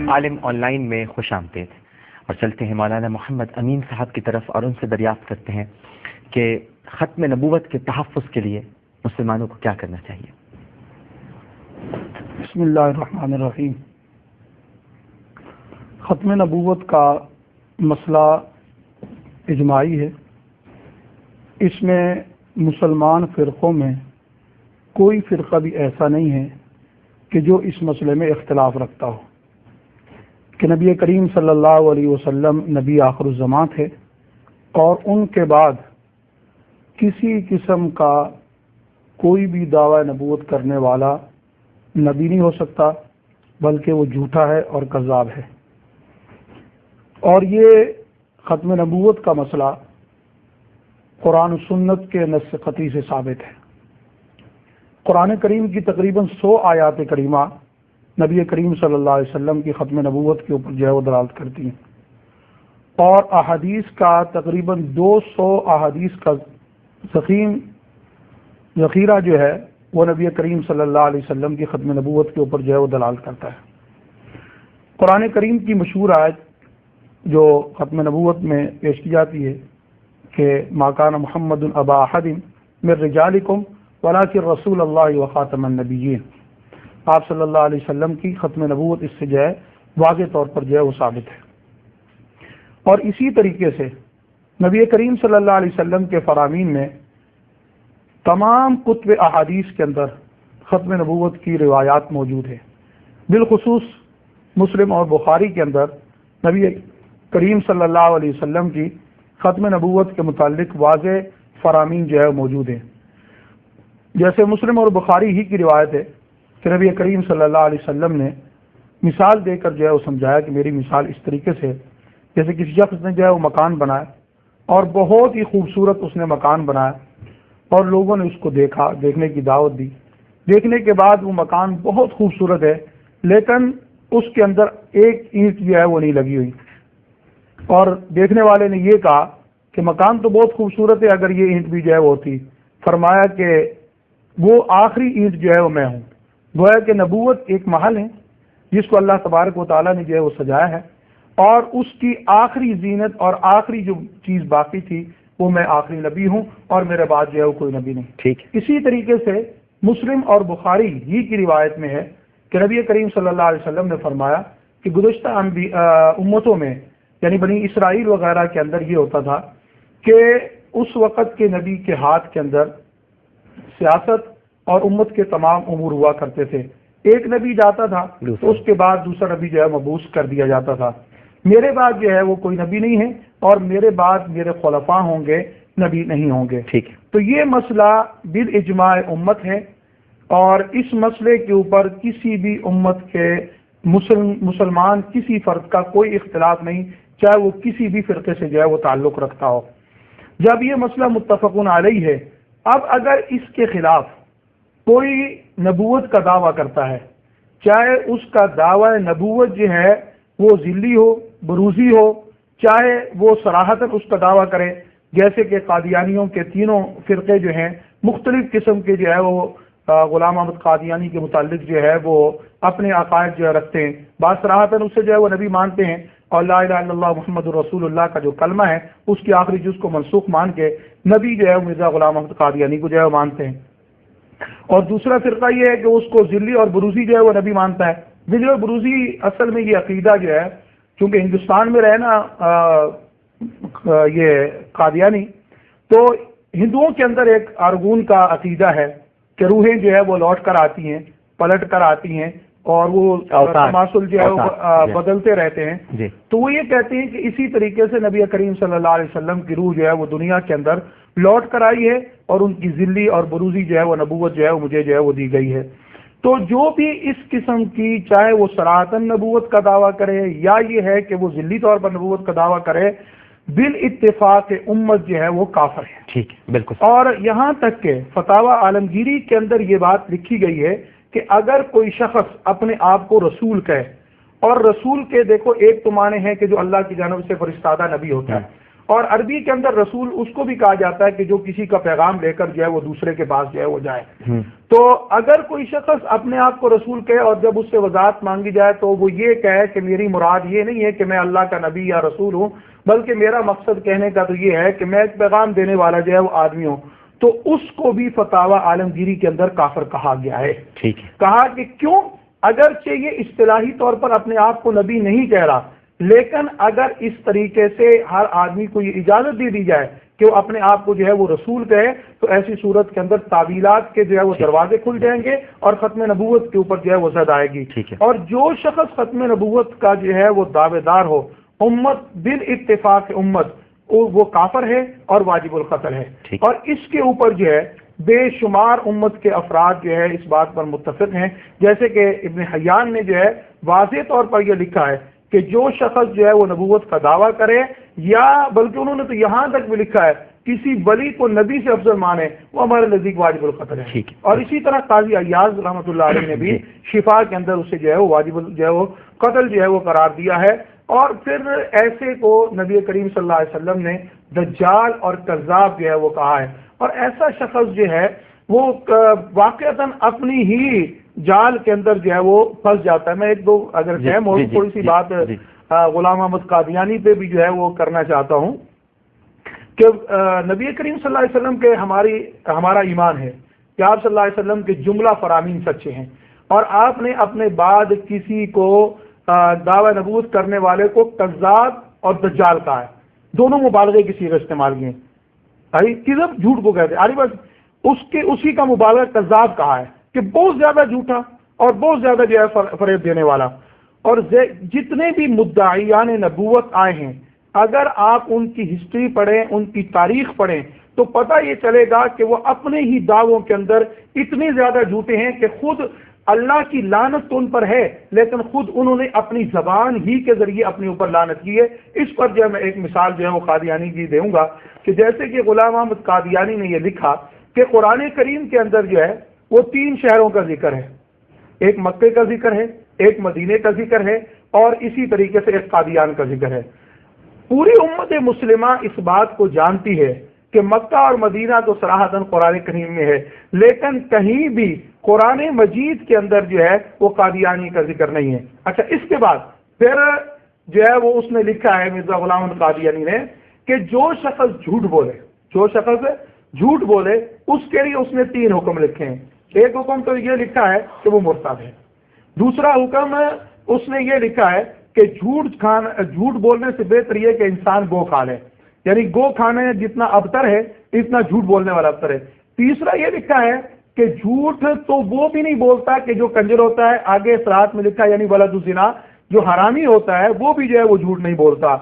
Alam on line میں خوش آمدید، اور چلتے ہیں مولانا محمد امین صاحب کی طرف اور ان سے دریافت کرتے ہیں کہ ختم نبوت کے تحفظ کے لیے مسلمانوں کو کیا کرنا چاہیے۔ بسم اللہ الرحمن الرحیم۔ ختم نبوت کا مسئلہ اجماعی ہے، اس میں مسلمان فرقوں میں کوئی فرقہ بھی ایسا نہیں ہے کہ جو اس مسئلے میں اختلاف رکھتا ہو کہ نبی کریم صلی اللہ علیہ وسلم نبی آخر الزمان تھے، اور ان کے بعد کسی قسم کا کوئی بھی دعوی نبوت کرنے والا نبی نہیں ہو سکتا، بلکہ وہ جھوٹا ہے اور کذاب ہے۔ اور یہ ختم نبوت کا مسئلہ قرآن و سنت کے نص قطعی سے ثابت ہے۔ قرآن کریم کی تقریباً 100 آیات کریمہ نبی کریم صلی اللہ علیہ وسلم کی ختم نبوت کے اوپر جو ہے وہ دلالت کرتی ہیں، اور احادیث کا تقریباً 200 احادیث کا ذخیرہ جو ہے وہ نبی کریم صلی اللہ علیہ وسلم کی ختم نبوت کے اوپر جو ہے وہ دلالت کرتا ہے۔ قرآن کریم کی مشہور آیت جو ختم نبوت میں پیش کی جاتی ہے کہ ما کان محمد ابا احد من رجالکم ولکن رسول اللہ وخاتم النبیین، آپ صلی اللہ علیہ وسلم کی ختم نبوت اس سے جو ہے واضح طور پر جو ہے وہ ثابت ہے۔ اور اسی طریقے سے نبی کریم صلی اللہ علیہ وسلم کے فرامین میں تمام کتب احادیث کے اندر ختم نبوت کی روایات موجود ہیں، بالخصوص مسلم اور بخاری کے اندر نبی کریم صلی اللہ علیہ وسلم کی ختم نبوت کے متعلق واضح فرامین جو ہے موجود ہیں۔ جیسے مسلم اور بخاری ہی کی روایت ہے کہ نبی کریم صلی اللہ علیہ وسلم نے مثال دے کر جو ہے وہ سمجھایا کہ میری مثال اس طریقے سے جیسے کسی شخص نے جو ہے وہ مکان بنایا، اور بہت ہی خوبصورت اس نے مکان بنایا، اور لوگوں نے اس کو دیکھا، دیکھنے کی دعوت دی، دیکھنے کے بعد وہ مکان بہت خوبصورت ہے، لیکن اس کے اندر ایک اینٹ جو ہے وہ نہیں لگی ہوئی، اور دیکھنے والے نے یہ کہا کہ مکان تو بہت خوبصورت ہے، اگر یہ اینٹ بھی جو ہے وہ ہوتی۔ فرمایا کہ وہ آخری اینٹ جو ہے وہ میں ہوں۔ گویا کہ نبوت ایک محل ہے جس کو اللہ تبارک و تعالیٰ نے جو ہے وہ سجایا ہے، اور اس کی آخری زینت اور آخری جو چیز باقی تھی وہ میں آخری نبی ہوں، اور میرے بعد جو ہے وہ کوئی نبی نہیں۔ ٹھیک۔ اسی طریقے سے مسلم اور بخاری ہی کی روایت میں ہے کہ نبی کریم صلی اللہ علیہ وسلم نے فرمایا کہ گزشتہ امتوں میں یعنی بنی اسرائیل وغیرہ کے اندر یہ ہوتا تھا کہ اس وقت کے نبی کے ہاتھ کے اندر سیاست اور امت کے تمام امور ہوا کرتے تھے، ایک نبی جاتا تھا تو اس کے بعد دوسرا نبی جو ہے مبعوث کر دیا جاتا تھا۔ میرے بعد جو ہے وہ کوئی نبی نہیں ہے، اور میرے بعد میرے خلفاء ہوں گے، نبی نہیں ہوں گے۔ ٹھیک۔ تو یہ مسئلہ بالاجماع امت ہے، اور اس مسئلے کے اوپر کسی بھی امت کے مسلمان کسی فرد کا کوئی اختلاف نہیں، چاہے وہ کسی بھی فرقے سے جو ہے وہ تعلق رکھتا ہو۔ جب یہ مسئلہ متفقون علیہ ہے، اب اگر اس کے خلاف کوئی نبوت کا دعویٰ کرتا ہے، چاہے اس کا دعویٰ نبوت جو ہے وہ ذلی ہو، بروزی ہو، چاہے وہ صراحتاً اس کا دعویٰ کرے، جیسے کہ قادیانیوں کے تینوں فرقے جو ہیں مختلف قسم کے جو ہے وہ غلام احمد قادیانی کے متعلق جو ہے وہ اپنے عقائد جو ہے رکھتے ہیں، بعض صراحتاً اس سے جو ہے وہ نبی مانتے ہیں، اور لا الہ الا اللہ محمد رسول اللہ کا جو کلمہ ہے اس کی آخری جز کو منسوخ مان کے نبی جو ہے مرزا غلام احمد قادیانی کو جو ہے وہ مانتے ہیں۔ اور دوسرا فرقہ یہ ہے کہ اس کو ذلی اور بروزی جو ہے وہ نبی مانتا ہے۔ ذلی اور بروزی اصل میں یہ عقیدہ جو ہے، چونکہ ہندوستان میں رہنا یہ قادیانی، تو ہندوؤں کے اندر ایک ارگون کا عقیدہ ہے کہ روحیں جو ہے وہ لوٹ کر آتی ہیں، پلٹ کر آتی ہیں، اور وہ تماثل جو ہے وہ بدلتے رہتے ہیں۔ تو وہ یہ کہتے ہیں کہ اسی طریقے سے نبی کریم صلی اللہ علیہ وسلم کی روح جو ہے وہ دنیا کے اندر لوٹ کر آئی ہے، اور ان کی ذلی اور بروزی جو ہے وہ نبوت جو ہے وہ مجھے جو ہے وہ دی گئی ہے۔ تو جو بھی اس قسم کی، چاہے وہ صراحتاً نبوت کا دعویٰ کرے یا یہ ہے کہ وہ ذلی طور پر نبوت کا دعویٰ کرے، بالاتفاق امت جو ہے وہ کافر ہے۔ ٹھیک، بالکل۔ اور یہاں تک کہ فتاوی عالمگیری کے اندر یہ بات لکھی گئی ہے کہ اگر کوئی شخص اپنے آپ کو رسول کہے، اور رسول کے دیکھو ایک تو معنی ہے کہ جو اللہ کی جانب سے فرستادہ نبی ہوتا ہے، اور عربی کے اندر رسول اس کو بھی کہا جاتا ہے کہ جو کسی کا پیغام لے کر جو ہے وہ دوسرے کے پاس جو ہے وہ جائے۔ تو اگر کوئی شخص اپنے آپ کو رسول کہے اور جب اس سے وضاحت مانگی جائے تو وہ یہ کہے کہ میری مراد یہ نہیں ہے کہ میں اللہ کا نبی یا رسول ہوں، بلکہ میرا مقصد کہنے کا تو یہ ہے کہ میں ایک پیغام دینے والا جو ہے وہ آدمی ہوں، تو اس کو بھی فتاوی عالمگیری کے اندر کافر کہا گیا ہے۔ ٹھیک ہے، کہا کہ کیوں؟ اگرچہ یہ اصطلاحی طور پر اپنے آپ کو نبی نہیں کہہ رہا، لیکن اگر اس طریقے سے ہر آدمی کو یہ اجازت دے دی جائے کہ وہ اپنے آپ کو جو ہے وہ رسول کہے، تو ایسی صورت کے اندر تعویلات کے جو ہے وہ دروازے کھل جائیں گے اور ختم نبوت کے اوپر جو ہے وہ زد آئے گی۔ اور جو شخص ختم نبوت کا جو ہے وہ دعوے دار ہو امت بالاتفاق امت، وہ کافر ہے اور واجب القتل ہے۔ اور اس کے اوپر جو ہے بے شمار امت کے افراد جو ہے اس بات پر متفق ہیں، جیسے کہ ابن حیان نے جو ہے واضح طور پر یہ لکھا ہے کہ جو شخص جو ہے وہ نبوت کا دعویٰ کرے، یا بلکہ انہوں نے تو یہاں تک بھی لکھا ہے کسی ولی کو نبی سے افضل مانے، وہ ہمارے نزدیک واجب القتل ہے۔ اور اسی طرح قاضی ایاز رحمۃ اللہ علیہ نے بھی شفا کے اندر اسے جو ہے وہ واجب جو ہے وہ قتل جو ہے وہ قرار دیا ہے۔ اور پھر ایسے کو نبی کریم صلی اللہ علیہ وسلم نے دجال اور کذاب جو ہے وہ کہا ہے، اور ایسا شخص جو ہے وہ واقعتاً اپنی ہی جال کے اندر جو ہے وہ پھنس جاتا ہے۔ میں ایک دو اگر تھوڑی سی بات غلام احمد قادیانی پہ بھی جو ہے وہ کرنا چاہتا ہوں کہ نبی کریم صلی اللہ علیہ وسلم کے ہمارا ایمان ہے کہ آپ صلی اللہ علیہ وسلم کے جملہ فرامین سچے ہیں، اور آپ نے اپنے بعد کسی کو دعوی نبوت کرنے والے کو کذاب اور دجال کہا ہے، دونوں مبالغے کی صیغہ استعمال کی ہیں۔ کذب جھوٹ کو کہتے ہیں، بس اسی کا مبالغہ کذاب کہا ہے کہ بہت زیادہ جھوٹا اور بہت زیادہ جو ہے فریب دینے والا۔ اور جتنے بھی مدعیان نبوت آئے ہیں، اگر آپ ان کی ہسٹری پڑھیں، ان کی تاریخ پڑھیں، تو پتہ یہ چلے گا کہ وہ اپنے ہی دعووں کے اندر اتنے زیادہ جھوٹے ہیں کہ خود اللہ کی لعنت تو ان پر ہے، لیکن خود انہوں نے اپنی زبان ہی کے ذریعے اپنے اوپر لعنت کی ہے۔ اس پر جو ہے میں ایک مثال جو ہے وہ قادیانی کی دوں گا کہ جیسے کہ غلام احمد قادیانی نے یہ لکھا کہ قرآن کریم کے اندر جو ہے وہ 3 شہروں کا ذکر ہے، ایک مکے کا ذکر ہے، ایک مدینے کا ذکر ہے، اور اسی طریقے سے ایک قادیان کا ذکر ہے۔ پوری امت مسلمہ اس بات کو جانتی ہے کہ مکہ اور مدینہ تو صراحتاً قرآن کریم میں ہے، لیکن کہیں بھی قرآن مجید کے اندر جو ہے وہ قادیانی کا ذکر نہیں ہے۔ اچھا، اس کے بعد پھر جو ہے وہ اس نے لکھا ہے مرزا غلام احمد قادیانی نے کہ جو شخص جھوٹ بولے اس کے لیے اس نے 3 حکم لکھے ہیں۔ ایک حکم تو یہ لکھا ہے کہ وہ مرتد ہے، دوسرا حکم اس نے یہ لکھا ہے کہ جھوٹ بولنے سے بہتر یہ کہ انسان گو کھا لے، یعنی گو کھانے جتنا ابتر ہے اتنا جھوٹ بولنے والا ابتر ہے۔ تیسرا یہ لکھا ہے کہ جھوٹ تو وہ بھی نہیں بولتا کہ جو کنجر ہوتا ہے، آگے صراحت میں لکھا ہے یعنی ولد الزنا، جو حرامی ہوتا ہے وہ بھی جو ہے وہ جھوٹ نہیں بولتا۔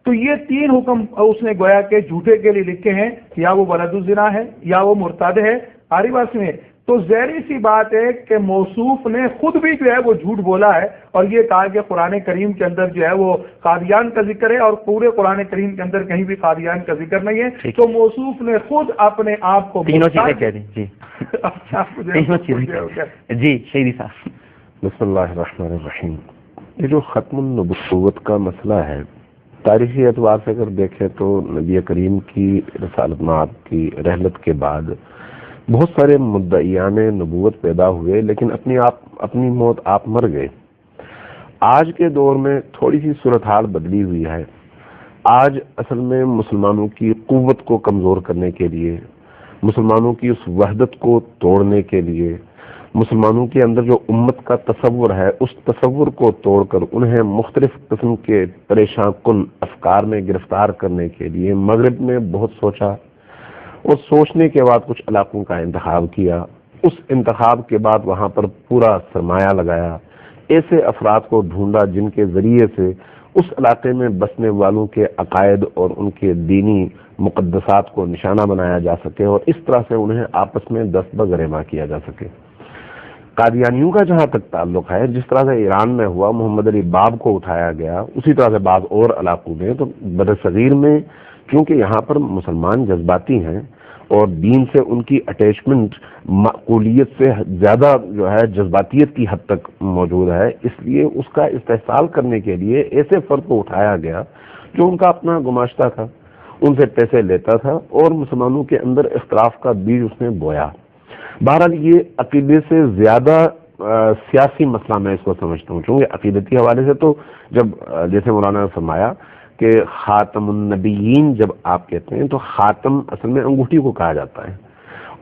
تو یہ 3 حکم اس نے گویا کہ جھوٹے کے لیے لکھے ہیں، یا وہ ولد الزنا ہے یا وہ مرتد ہے۔ آری بات میں تو ظاہری سی بات ہے کہ موصوف نے خود بھی جو ہے وہ جھوٹ بولا ہے، اور یہ کہا کہ قرآن کریم کے اندر جو ہے وہ قادیان کا ذکر ہے، اور پورے قرآن کریم کے اندر کہیں بھی قادیان کا ذکر نہیں ہے۔ تو موصوف نے خود اپنے آپ کو تینوں چیزیں کہہ دیں جی، تینوں چیزیں جی۔ شہیدی صاحب، بسم اللہ الرحمن الرحیم۔ یہ جو ختم النبوت کا مسئلہ ہے، تاریخی اعتبار سے اگر دیکھیں تو نبی کریم کی رسالت مآب کی رحلت کے بعد بہت سارے مدعیان نبوت پیدا ہوئے، لیکن اپنی موت آپ مر گئے۔ آج کے دور میں تھوڑی سی صورتحال بدلی ہوئی ہے۔ آج اصل میں مسلمانوں کی قوت کو کمزور کرنے کے لیے، مسلمانوں کی اس وحدت کو توڑنے کے لیے، مسلمانوں کے اندر جو امت کا تصور ہے اس تصور کو توڑ کر انہیں مختلف قسم کے پریشان کن افکار میں گرفتار کرنے کے لیے مغرب میں بہت سوچا، اور سوچنے کے بعد کچھ علاقوں کا انتخاب کیا۔ اس انتخاب کے بعد وہاں پر پورا سرمایہ لگایا، ایسے افراد کو ڈھونڈا جن کے ذریعے سے اس علاقے میں بسنے والوں کے عقائد اور ان کے دینی مقدسات کو نشانہ بنایا جا سکے، اور اس طرح سے انہیں آپس میں دست بغرما کیا جا سکے۔ قادیانیوں کا جہاں تک تعلق ہے، جس طرح سے ایران میں ہوا، محمد علی باب کو اٹھایا گیا، اسی طرح سے بعض اور علاقوں میں، تو برصغیر میں کیونکہ یہاں پر مسلمان جذباتی ہیں اور دین سے ان کی اٹیچمنٹ معقولیت سے زیادہ جو ہے جذباتیت کی حد تک موجود ہے، اس لیے اس کا استحصال کرنے کے لیے ایسے فرد کو اٹھایا گیا جو ان کا اپنا گماشتہ تھا، ان سے پیسے لیتا تھا، اور مسلمانوں کے اندر اختلاف کا بیج اس نے بویا۔ بہرحال یہ عقیدے سے زیادہ سیاسی مسئلہ میں اس کو سمجھتا ہوں، چونکہ عقیدتی حوالے سے تو جب جیسے مولانا نے فرمایا کہ خاتم النبیین جب آپ کہتے ہیں تو خاتم اصل میں انگوٹھی کو کہا جاتا ہے،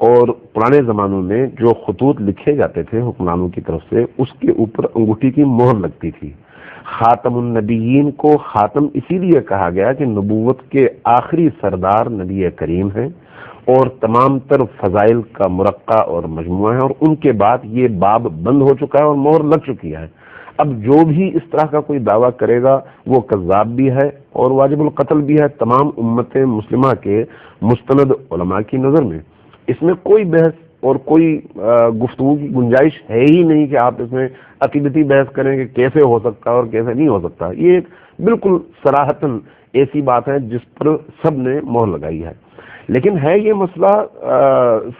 اور پرانے زمانوں میں جو خطوط لکھے جاتے تھے حکمرانوں کی طرف سے اس کے اوپر انگوٹھی کی مہر لگتی تھی۔ خاتم النبیین کو خاتم اسی لیے کہا گیا کہ نبوت کے آخری سردار نبی کریم ہیں اور تمام تر فضائل کا مرقع اور مجموعہ ہے، اور ان کے بعد یہ باب بند ہو چکا ہے اور مہر لگ چکی ہے۔ اب جو بھی اس طرح کا کوئی دعویٰ کرے گا وہ کذاب بھی ہے اور واجب القتل بھی ہے تمام امت مسلمہ کے مستند علماء کی نظر میں۔ اس میں کوئی بحث اور کوئی گفتگو کی گنجائش ہے ہی نہیں کہ آپ اس میں عقیدتی بحث کریں کہ کیسے ہو سکتا ہے اور کیسے نہیں ہو سکتا۔ یہ ایک بالکل صراحتاً ایسی بات ہے جس پر سب نے مہر لگائی ہے، لیکن ہے یہ مسئلہ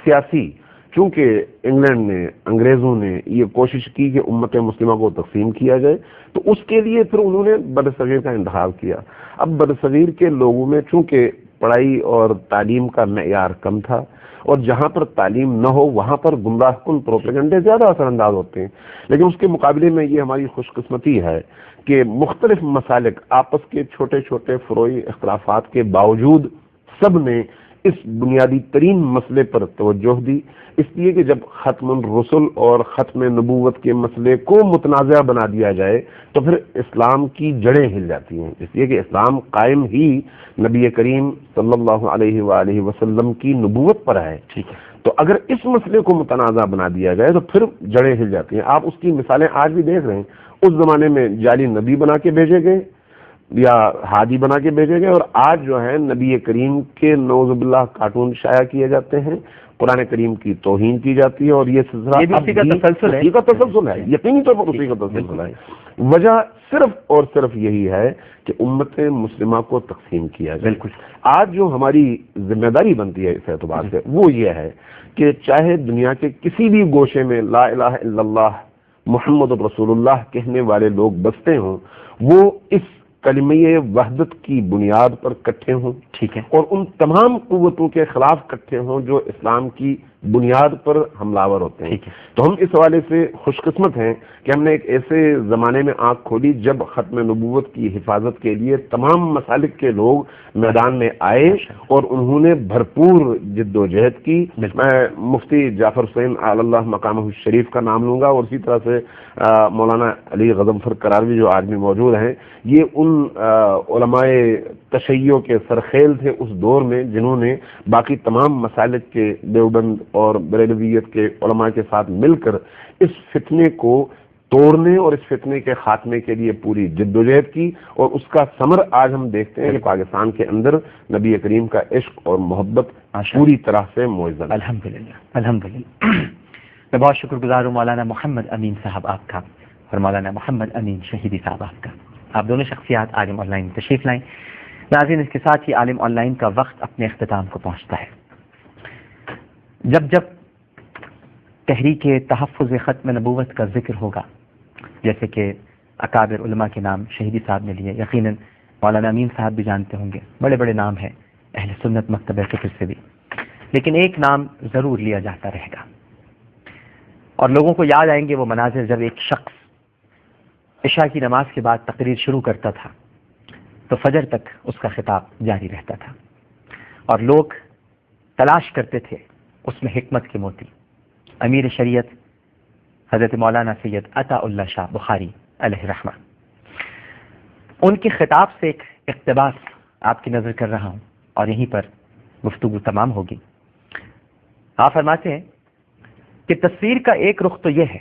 سیاسی، چونکہ انگلینڈ نے انگریزوں نے یہ کوشش کی کہ امت مسلمہ کو تقسیم کیا جائے، تو اس کے لیے پھر انہوں نے برصغیر کا انتخاب کیا۔ اب برصغیر کے لوگوں میں چونکہ پڑھائی اور تعلیم کا معیار کم تھا، اور جہاں پر تعلیم نہ ہو وہاں پر گمراہ کن پروپیگنڈے زیادہ اثر انداز ہوتے ہیں، لیکن اس کے مقابلے میں یہ ہماری خوش قسمتی ہے کہ مختلف مسالک آپس کے چھوٹے چھوٹے فروعی اختلافات کے باوجود سب نے اس بنیادی ترین مسئلے پر توجہ دی، اس لیے کہ جب ختم الرسل اور ختم نبوت کے مسئلے کو متنازع بنا دیا جائے تو پھر اسلام کی جڑیں ہل جاتی ہیں، اس لیے کہ اسلام قائم ہی نبی کریم صلی اللہ علیہ وآلہ وسلم کی نبوت پر ہے۔ ٹھیک ہے، تو اگر اس مسئلے کو متنازع بنا دیا جائے تو پھر جڑیں ہل جاتی ہیں۔ آپ اس کی مثالیں آج بھی دیکھ رہے ہیں، اس زمانے میں جعلی نبی بنا کے بھیجے گئے یا ہادی بنا کے بھیجے گئے، اور آج جو ہے نبی کریم کے نعوذ باللہ کارٹون شائع کیے جاتے ہیں، قرآن کریم کی توہین کی جاتی ہے، اور یہ سلسلہ اسی کا تسلسل ہے، یقینی طور پر اسی کا تسلسل ہے۔ وجہ صرف اور صرف یہی ہے کہ امت مسلمہ کو تقسیم کیا جائے۔ بالکل، آج جو ہماری ذمہ داری بنتی ہے اس اعتبار سے وہ یہ ہے کہ چاہے دنیا کے کسی بھی گوشے میں لا الہ الا اللہ محمد رسول اللہ کہنے والے لوگ بستے ہوں، وہ اس کلمہ وحدت کی بنیاد پر کٹھے ہوں، ٹھیک ہے، اور ان تمام قوتوں کے خلاف کٹھے ہوں جو اسلام کی بنیاد پر حملہ ور ہوتے ہیں۔ تو ہم اس حوالے سے خوش قسمت ہیں کہ ہم نے ایک ایسے زمانے میں آنکھ کھولی جب ختم نبوت کی حفاظت کے لیے تمام مسالک کے لوگ میدان میں آئے اور انہوں نے بھرپور جد و جہد کی۔ میں مفتی جعفر حسین علی اللہ مقامہ الشریف کا نام لوں گا، اور اسی طرح سے مولانا علی غضنفر کراروی جو آج بھی موجود ہیں، یہ ان علماء تشیع کے سرخیل تھے اس دور میں جنہوں نے باقی تمام مسالک کے دیوبند اور بریلویت کے علماء کے ساتھ مل کر اس فتنے کو توڑنے اور اس فتنے کے خاتمے کے لیے پوری جدوجہد کی، اور اس کا ثمر آج ہم دیکھتے ہیں کہ پاکستان کے اندر نبی کریم کا عشق اور محبت پوری طرح سے معزز ہے۔ الحمدللہ الحمدللہ۔ میں بہت شکر گزار ہوں مولانا محمد امین صاحب آپ کا اور مولانا محمد امین شہیدی صاحب آپ کا۔ آپ دونوں شخصیات عالم آن لائن تشریف لائیں۔ ناظرین، اس کے ساتھ ہی عالم آن لائن کا وقت اپنے اختتام کو پہنچتا ہے۔ جب جب تحریک تحفظ ختم نبوت کا ذکر ہوگا، جیسے کہ اکابر علماء کے نام شہیدی صاحب نے لیے، یقیناً مولانا امین صاحب بھی جانتے ہوں گے، بڑے بڑے نام ہیں اہل سنت مکتب فکر سے بھی، لیکن ایک نام ضرور لیا جاتا رہے گا، اور لوگوں کو یاد آئیں گے وہ مناظر جب ایک شخص عشاء کی نماز کے بعد تقریر شروع کرتا تھا تو فجر تک اس کا خطاب جاری رہتا تھا، اور لوگ تلاش کرتے تھے اس میں حکمت کے موتی۔ امیر شریعت حضرت مولانا سید عطا اللہ شاہ بخاری علیہ رحمہ، ان کے خطاب سے ایک اقتباس آپ کی نظر کر رہا ہوں اور یہیں پر گفتگو تمام ہوگی۔ آپ فرماتے ہیں کہ تصویر کا ایک رخ تو یہ ہے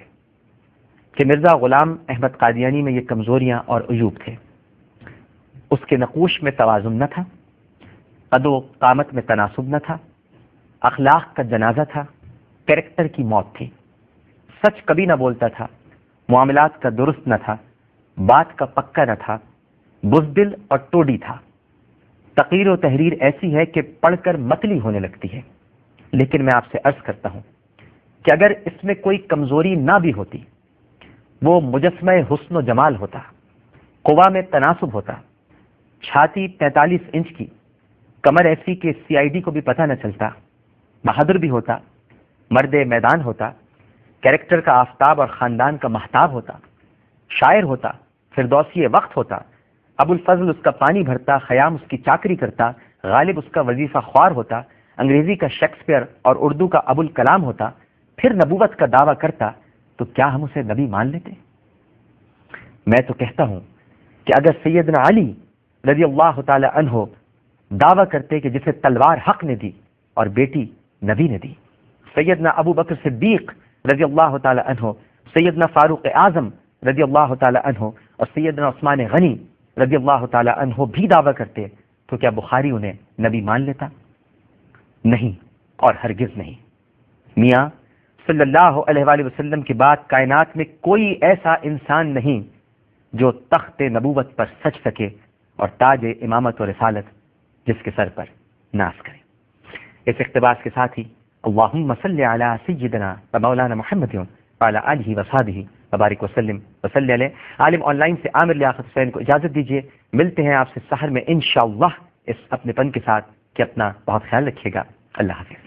کہ مرزا غلام احمد قادیانی میں یہ کمزوریاں اور عیوب تھے، اس کے نقوش میں توازن نہ تھا، قد و قامت میں تناسب نہ تھا، اخلاق کا جنازہ تھا، کریکٹر کی موت تھی، سچ کبھی نہ بولتا تھا، معاملات کا درست نہ تھا، بات کا پکا نہ تھا، بزدل اور ٹوڈی تھا۔ تقریر و تحریر ایسی ہے کہ پڑھ کر متلی ہونے لگتی ہے، لیکن میں آپ سے عرض کرتا ہوں کہ اگر اس میں کوئی کمزوری نہ بھی ہوتی، وہ مجسمہ حسن و جمال ہوتا، قوا میں تناسب ہوتا، چھاتی 43 انچ کی، کمر ایسی کہ CID کو بھی پتہ نہ چلتا، بہادر بھی ہوتا، مرد میدان ہوتا، کریکٹر کا آفتاب اور خاندان کا مہتاب ہوتا، شاعر ہوتا، فردوسی وقت ہوتا، ابو الفضل اس کا پانی بھرتا، خیام اس کی چاکری کرتا، غالب اس کا وظیفہ خوار ہوتا، انگریزی کا شیکسپیئر اور اردو کا ابو الکلام ہوتا، پھر نبوت کا دعویٰ کرتا، تو کیا ہم اسے نبی مان لیتے؟ میں تو کہتا ہوں کہ اگر سیدنا علی رضی اللہ تعالی عنہ دعویٰ کرتے کہ جسے تلوار حق نے دی اور بیٹی نبی نے دی، سیدنا ابو بکر صدیق رضی اللہ تعالی عنہ، سیدنا فاروق اعظم رضی اللہ تعالی عنہ اور سیدنا عثمان غنی رضی اللہ تعالی عنہ بھی دعویٰ کرتے، تو کیا بخاری انہیں نبی مان لیتا؟ نہیں، اور ہرگز نہیں۔ میاں صلی اللہ علیہ وآلہ وسلم کے بعد کائنات میں کوئی ایسا انسان نہیں جو تخت نبوت پر سج سکے اور تاج امامت و رسالت جس کے سر پر ناز کرے۔ اس اقتباس کے ساتھ ہی اللہم صلی علی سیدنا و مولانا محمد وعلی آلہ وصحبہ وبارک وسلم وصلی علیہ۔ عالم آن لائن سے عامر لیاقت حسین کو اجازت دیجیے، ملتے ہیں آپ سے سحر میں انشاءاللہ اس اپنے پن کے ساتھ کہ اپنا بہت خیال رکھیے گا۔ اللہ حافظ۔